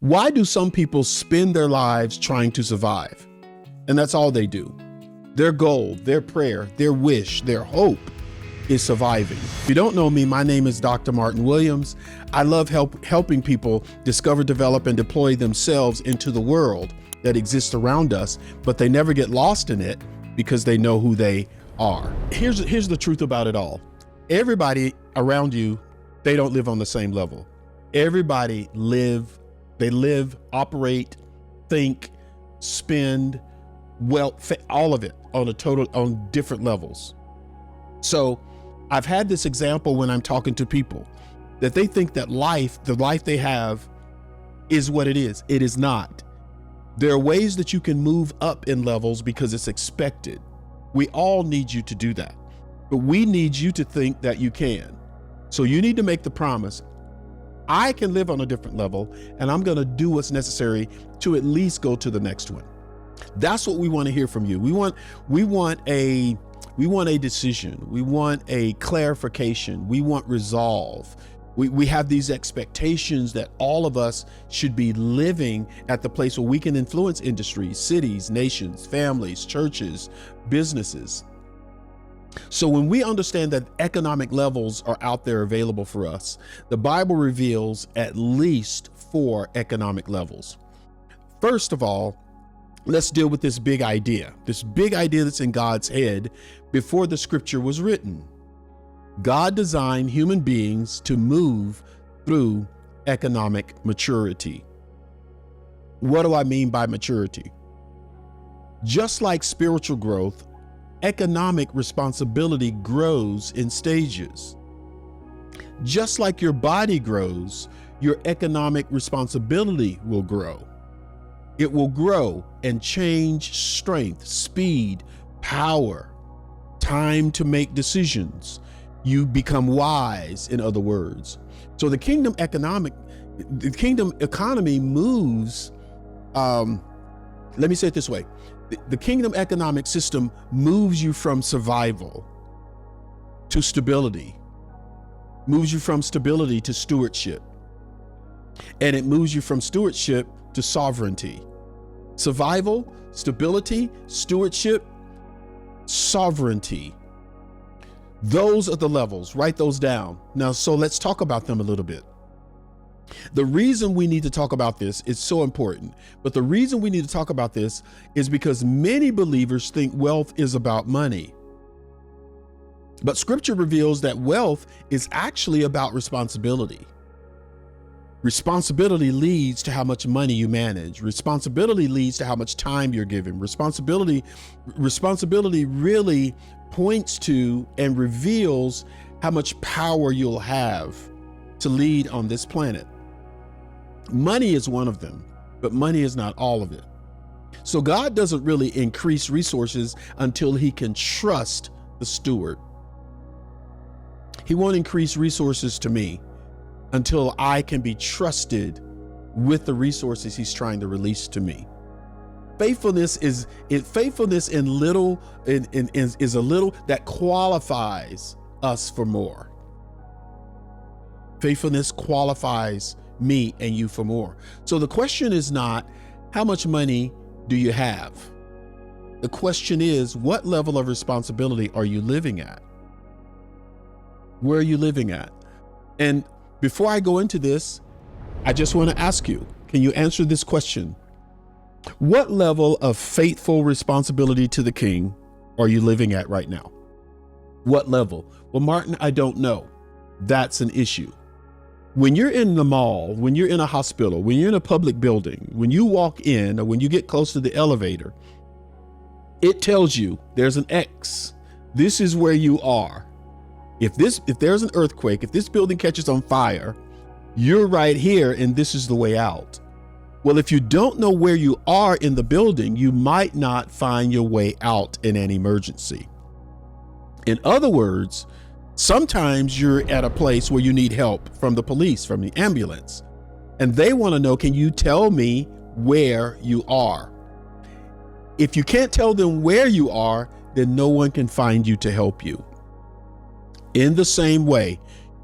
Why do some people spend their lives trying to survive? And that's all they do. Their goal, their prayer, their wish, their hope is surviving. If you don't know me, my name is Dr. Martin Williams. I love helping people discover, develop, and deploy themselves into the world that exists around us, but they never get lost in it because they know who they are. Here's the truth about it all. Everybody around you, they don't live on the same level. Everybody live, operate, think, spend, wealth, all of it on different levels. So I've had this example when I'm talking to people that they think that the life they have is what it is. It is not. There are ways that you can move up in levels because it's expected. We all need you to do that, but we need you to think that you can. So you need to make the promise, I can live on a different level and I'm going to do what's necessary to at least go to the next one. That's what we want to hear from you. We want a decision. We want a clarification. We want resolve. We have these expectations that all of us should be living at the place where we can influence industries, cities, nations, families, churches, businesses. So when we understand that economic levels are out there available for us, the Bible reveals at least 4 economic levels. First of all, let's deal with this big idea that's in God's head before the scripture was written. God designed human beings to move through economic maturity. What do I mean by maturity? Just like spiritual growth, economic responsibility grows in stages. Just like your body grows, your economic responsibility will grow. It will grow and change strength, speed, power, time to make decisions. You become wise, in other words. So the kingdom economy moves, let me say it this way. The kingdom economic system moves you from survival to stability, moves you from stability to stewardship, and it moves you from stewardship to sovereignty. Survival, stability, stewardship, sovereignty. Those are the levels. Write those down. Now, so let's talk about them a little bit. The reason we need to talk about this is so important, but the reason we need to talk about this is because many believers think wealth is about money. But scripture reveals that wealth is actually about responsibility. Responsibility leads to how much money you manage. Responsibility leads to how much time you're given. Responsibility really points to and reveals how much power you'll have to lead on this planet. Money is one of them, but money is not all of it. So God doesn't really increase resources until he can trust the steward. He won't increase resources to me until I can be trusted with the resources he's trying to release to me. Faithfulness is a little that qualifies us for more. Faithfulness qualifies me and you for more. So the question is not how much money do you have? The question is, what level of responsibility are you living at? Where are you living at? And before I go into this, I just want to ask you, can you answer this question? What level of faithful responsibility to the King are you living at right now? What level? Well, Martin, I don't know. That's an issue. When you're in the mall, when you're in a hospital, when you're in a public building, when you walk in or when you get close to the elevator, it tells you there's an X. This is where you are. If there's an earthquake, if this building catches on fire, you're right here and this is the way out. Well, if you don't know where you are in the building, you might not find your way out in an emergency. In other words, sometimes you're at a place where you need help from the police, from the ambulance, and they want to know, can you tell me where you are? If you can't tell them where you are, then no one can find you to help you. In the same way,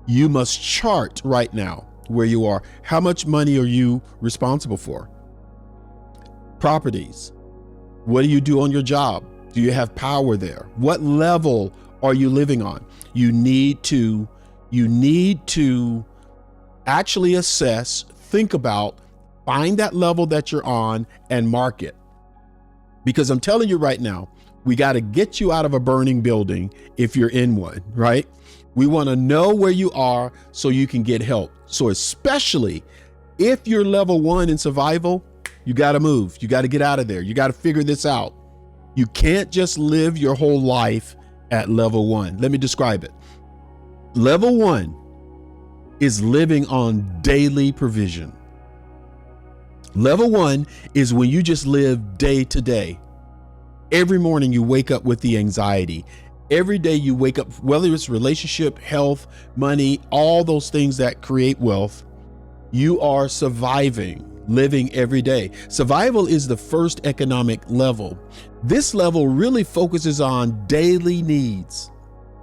you must chart right now where you are? How much money are you responsible for? Properties. What do you do on your job? Do you have power there? What level are you living on? You need to actually assess, think about, find that level that you're on and mark it. Because I'm telling you right now, we got to get you out of a burning building if you're in one, right? We want to know where you are so you can get help. So especially if you're level 1 in survival, you got to move. You got to get out of there. You got to figure this out. You can't just live your whole life at level 1. Let me describe it. Level 1 is living on daily provision. Level 1 is when you just live day to day. Every morning you wake up with the anxiety. Every day you wake up, whether it's relationship, health, money, all those things that create wealth, you are surviving, living every day. Survival is the first economic level. This level really focuses on daily needs.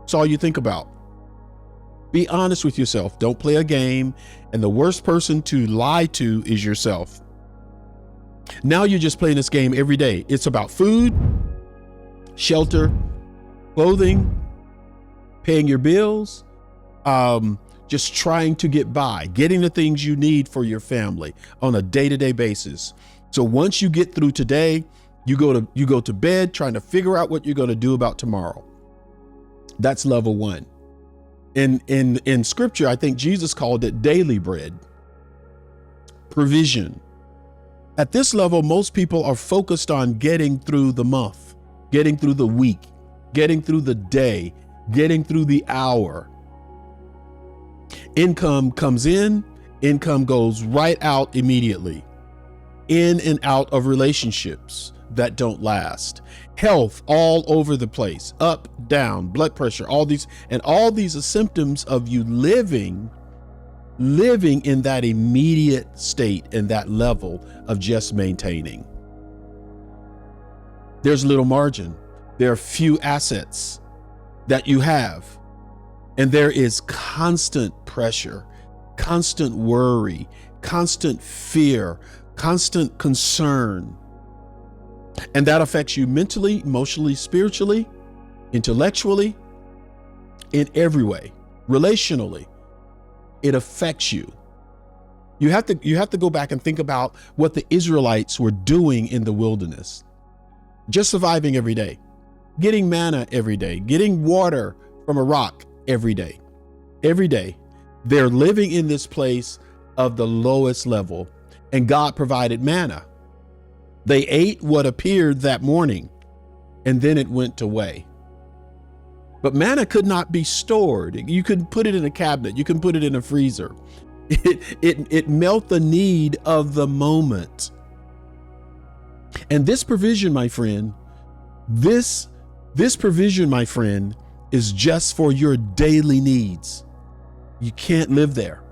That's all you think about. Be honest with yourself. Don't play a game. And the worst person to lie to is yourself. Now you're just playing this game every day. It's about food, shelter, clothing, paying your bills, just trying to get by, getting the things you need for your family on a day-to-day basis. So once you get through today, you go to bed trying to figure out what you're going to do about tomorrow. That's level 1. In scripture, I think Jesus called it daily bread, provision. At this level, most people are focused on getting through the month, getting through the week, getting through the day, getting through the hour. Income comes in, income goes right out immediately. In and out of relationships that don't last. Health all over the place, up, down, blood pressure, all these are symptoms of you living in that immediate state and that level of just maintaining. There's little margin. There are few assets that you have, and there is constant pressure, constant worry, constant fear, constant concern. And that affects you mentally, emotionally, spiritually, intellectually, in every way, relationally. It affects you. You have to go back and think about what the Israelites were doing in the wilderness. Just surviving every day, getting manna every day, getting water from a rock every day. Every day, they're living in this place of the lowest level, and God provided manna. They ate what appeared that morning, and then it went away. But manna could not be stored. You could put it in a cabinet. You can put it in a freezer. It met the need of the moment. And this provision, my friend, this provision, my friend, is just for your daily needs. You can't live there.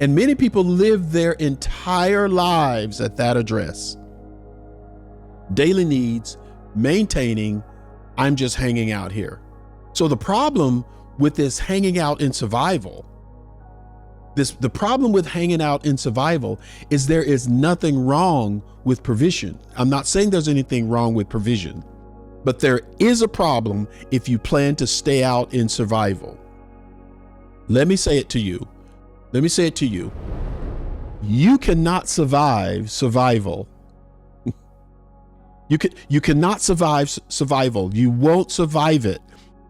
And many people live their entire lives at that address. Daily needs, maintaining, I'm just hanging out here. So the problem with this hanging out in survival, the problem with hanging out in survival is there is nothing wrong with provision. I'm not saying there's anything wrong with provision, but there is a problem if you plan to stay out in survival. Let me say it to you. You cannot survive survival. You cannot survive survival. You won't survive it.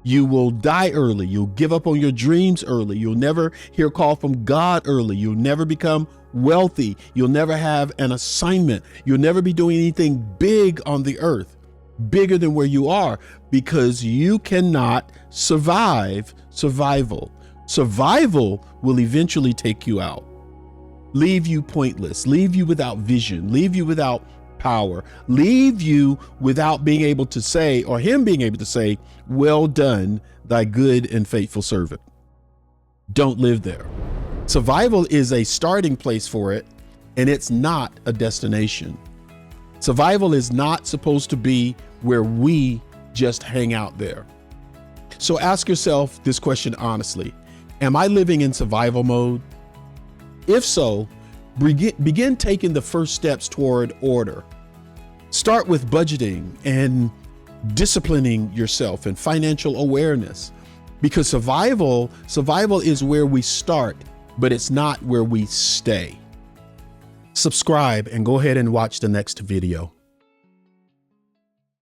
You will die early. You'll give up on your dreams early. You'll never hear a call from God early. You'll never become wealthy. You'll never have an assignment. You'll never be doing anything big on the earth, bigger than where you are, because you cannot survive survival. Survival will eventually take you out, leave you pointless, leave you without vision, leave you without power, leave you without being able to say, or him being able to say, well done, thy good and faithful servant. Don't live there. Survival is a starting place for it, and it's not a destination. Survival is not supposed to be where we just hang out there. So ask yourself this question honestly. Am I living in survival mode? If so, begin taking the first steps toward order. Start with budgeting and disciplining yourself and financial awareness, because survival is where we start, but it's not where we stay. Subscribe and go ahead and watch the next video.